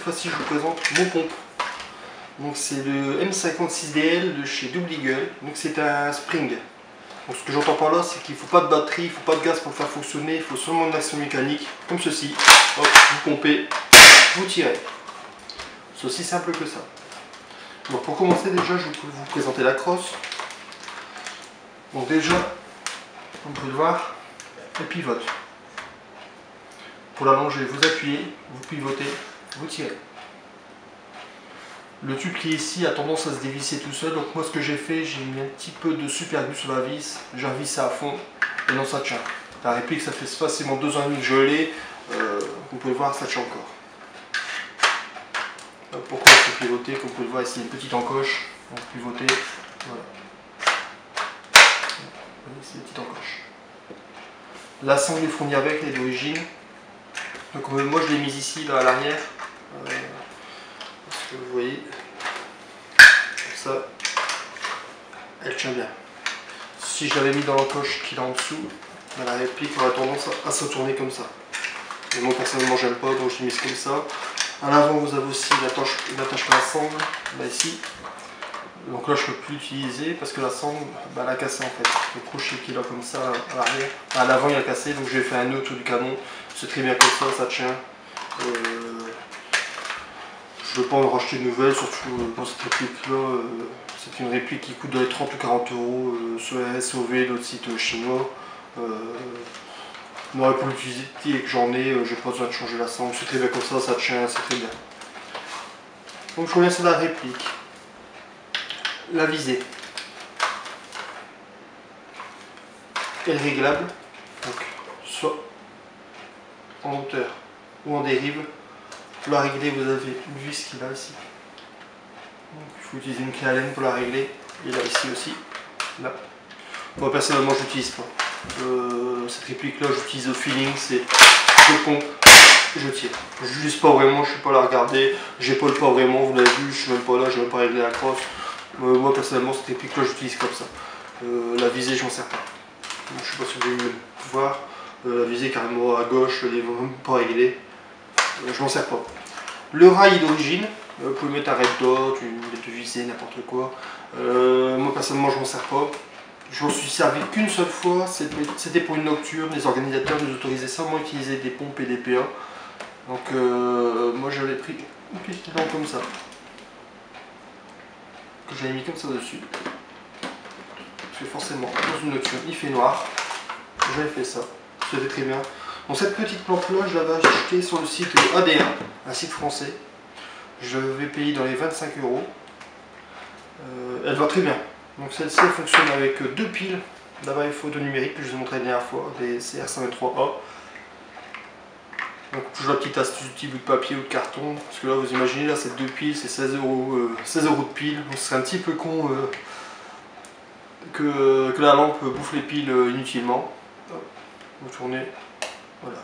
fois-ci je vous présente mon pompe. Donc c'est le M56DL de chez Double Eagle. Donc c'est un spring. Donc ce que j'entends par là, c'est qu'il ne faut pas de batterie, il ne faut pas de gaz pour le faire fonctionner, il faut seulement une action mécanique, comme ceci. Hop, vous pompez, vous tirez. C'est aussi simple que ça. Donc pour commencer déjà, je vais vous présenter la crosse. Donc déjà, vous pouvez le voir, elle pivote. Pour l'allonger, vous appuyez, vous pivotez, vous tirez. Le tube qui est ici a tendance à se dévisser tout seul, donc moi ce que j'ai fait, j'ai mis un petit peu de super glue sur la vis, j'ai revissé à fond et non ça tient. La réplique ça fait facilement 2 ans et demi que je l'ai, vous pouvez voir ça tient encore. Pourquoi il faut pivoter, comme vous pouvez le voir ici, une petite encoche, donc pivoter, voilà. C'est une petite encoche. La sangle est fournie avec, elle est d'origine. Donc moi je l'ai mise ici, là à l'arrière. Parce que vous voyez, comme ça, elle tient bien. Si je l'avais mis dans l'encoche qui est en dessous, la réplique aura tendance à se tourner comme ça. Et moi personnellement j'aime pas, donc je l'ai mise comme ça. À l'avant vous avez aussi l'attachement à sangle, là ici. Donc là je ne peux plus l'utiliser parce que la sangle elle a cassé en fait. Le crochet qui est là comme ça à l'arrière. À l'avant il a cassé, donc j'ai fait un nœud autour du canon. C'est très bien comme ça tient. Je ne veux pas en racheter une nouvelle, surtout pour cette réplique là. C'est une réplique qui coûte dans les 30 ou 40 euros sur la SOV, d'autres sites chinois. Moi pour l'utilité que j'en ai, j'ai pas besoin de changer la sangle. C'est très bien comme ça tient, c'est très bien. Donc je reviens sur la réplique. La visée. Elle est réglable, donc soit en hauteur ou en dérive. Pour la régler, vous avez une vis qui est là ici. Donc, il faut utiliser une clé Allen pour la régler. Et là ici aussi. Là. Moi personnellement, je n'utilise pas. Cette réplique là, j'utilise au feeling. C'est je pompe, je tire. Je n'utilise pas vraiment, je ne suis pas là à regarder. J'épaule pas vraiment, vous l'avez vu, je ne suis même pas là, je n'ai même pas réglé la crosse. Moi personnellement, cette réplique là, j'utilise comme ça. La visée, je m'en sers pas. Je ne sais pas si vous allez me voir. La visée carrément à gauche, elle n'est même pas réglée. Je m'en sers pas. Le rail d'origine, vous pouvez mettre un red dot, une bête de visée, n'importe quoi. Moi personnellement je m'en sers pas. Je m'en suis servi qu'une seule fois, c'était pour une nocturne. Les organisateurs nous autorisaient seulement à utiliser des pompes et des PA. Donc moi j'avais pris une petite lampe comme ça. Que j'avais mis comme ça dessus. Parce que forcément dans une nocturne il fait noir. J'avais fait ça, c'était très bien. Donc cette petite lampe là, je l'avais achetée sur le site AD1, un site français. Je vais payer dans les 25 euros. Elle va très bien. Donc celle-ci elle fonctionne avec 2 piles d'appareil photo numérique que je vous ai montré la dernière fois, des CR123A. Donc toujours la petite astuce du petit bout de papier ou de carton. Parce que là vous imaginez, là c'est 2 piles, c'est 16 euros de pile. Donc c'est un petit peu con que la lampe bouffe les piles inutilement. Vous tournez. Voilà,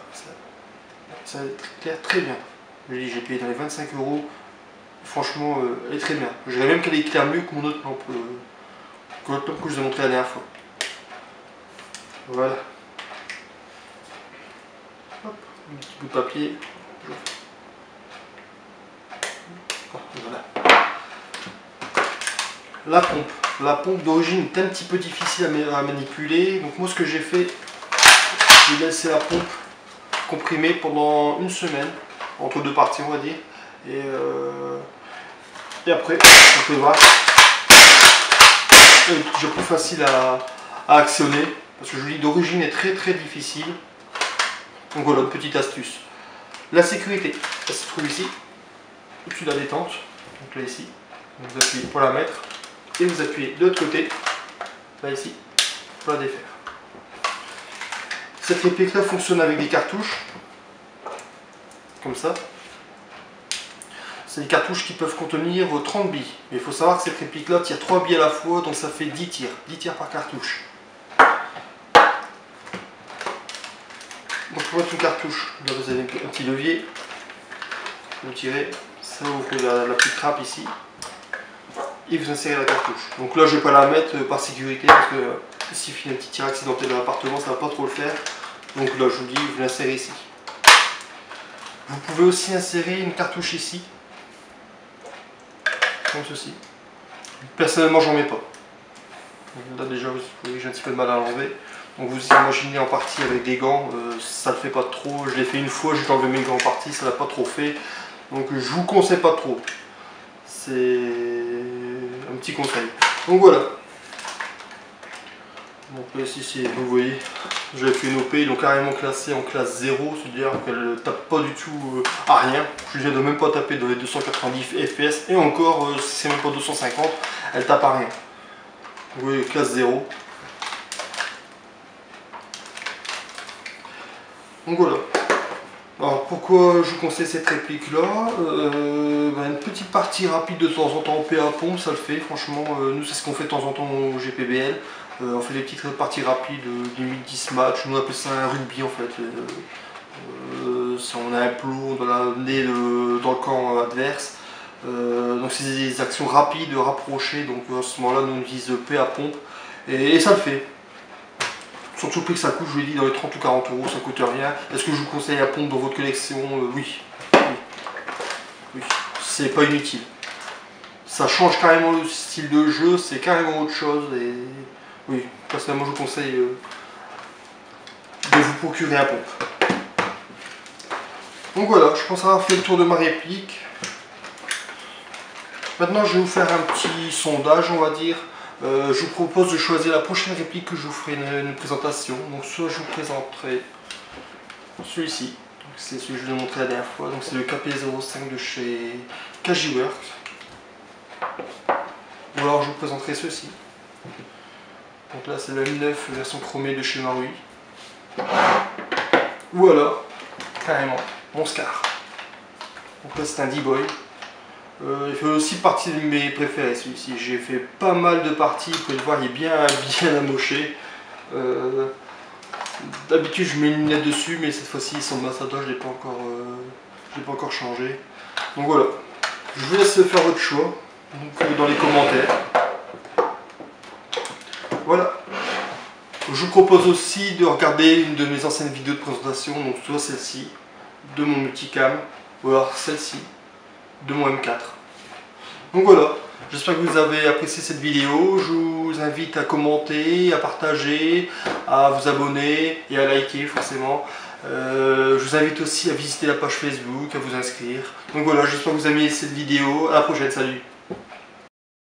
ça éclaire très bien. J'ai payé dans les 25 euros. Franchement, elle est très bien. Je dirais même qu'elle éclaire mieux que mon autre lampe que je vous ai montré la dernière fois. Voilà. Hop, un petit bout de papier. Voilà. La pompe. La pompe d'origine est un petit peu difficile à manipuler. Donc moi ce que j'ai fait, j'ai laissé la pompe comprimée pendant une semaine, entre 2 parties on va dire. Et après, on peut voir, c'est toujours plus facile à actionner. Parce que je vous dis d'origine est très difficile. Donc voilà une petite astuce. La sécurité, elle se trouve ici, au-dessus de la détente. Donc là ici, vous appuyez pour la mettre. Et vous appuyez de l'autre côté, là ici, pour la défaire. Cette réplique là fonctionne avec des cartouches, comme ça. C'est des cartouches qui peuvent contenir 30 billes. Mais il faut savoir que cette réplique là tire 3 billes à la fois, donc ça fait 10 tirs par cartouche. Donc pour mettre une cartouche, là vous avez un petit levier, vous tirez, ça ouvre la petite trappe ici. Et vous insérez la cartouche. Donc là je vais pas la mettre par sécurité parce que s'il fait un petit tir accidentel dans l'appartement ça va pas trop le faire. Donc là je vous dis vous l'insérez ici. Vous pouvez aussi insérer une cartouche ici, comme ceci. Personnellement, j'en mets pas. Là déjà, vous voyez, j'ai un petit peu de mal à l'enlever. Donc vous imaginez en partie avec des gants, ça le fait pas trop. Je l'ai fait une fois, j'ai enlevé mes gants en partie, ça l'a pas trop fait. Donc je vous conseille pas trop. C'est un petit conseil. Donc voilà. Donc là ici, vous voyez, j'avais fait une OP, ils l'ont carrément classée en classe 0, c'est-à-dire qu'elle tape pas du tout à rien. Je viens de même pas taper dans les 290 FPS, et encore, c'est même pas 250, elle tape à rien. Vous voyez, classe 0. Donc voilà. Alors pourquoi je vous conseille cette réplique là, une petite partie rapide de temps en temps en PA pompe, ça le fait franchement, nous c'est ce qu'on fait de temps en temps au GPBL, on fait des petites parties rapides, limite 10 matchs, nous on appelle ça un rugby en fait, si on a un plomb dans dans le camp adverse, donc c'est des actions rapides, rapprochées, donc à ce moment là nous on utilise PA pompe, et ça le fait. Surtout le prix que ça coûte, je vous l'ai dit, dans les 30 ou 40 euros, ça coûte rien. Est-ce que je vous conseille la pompe dans votre collection? Oui. Oui. C'est pas inutile. Ça change carrément le style de jeu, c'est carrément autre chose. Et oui, personnellement, je vous conseille de vous procurer la pompe. Donc voilà, je pense avoir fait le tour de ma réplique. Maintenant, je vais vous faire un petit sondage, on va dire. Je vous propose de choisir la prochaine réplique que je vous ferai une présentation. Donc soit je vous présenterai celui-ci, c'est celui que je vous ai montré la dernière fois, donc c'est le KP05 de chez Kajiworks. Ou alors je vous présenterai ceci. Donc là c'est le M9 version chromée de chez Marui. Ou alors, carrément, mon Scar. Donc là c'est un D-Boy. Il fait aussi partie de mes préférés celui-ci. J'ai fait pas mal de parties, vous pouvez le voir, il est bien amoché. D'habitude je mets une lunette dessus, mais cette fois-ci son ambassadeur je l'ai pas encore changé. Donc voilà, je vous laisse faire votre choix donc, dans les commentaires. Voilà. Je vous propose aussi de regarder une de mes anciennes vidéos de présentation, donc soit celle-ci de mon multicam, ou alors celle-ci de mon M4. Donc voilà, j'espère que vous avez apprécié cette vidéo. Je vous invite à commenter, à partager, à vous abonner et à liker forcément. Je vous invite aussi à visiter la page Facebook, à vous inscrire. Donc voilà, j'espère que vous avez aimé cette vidéo. À la prochaine, salut!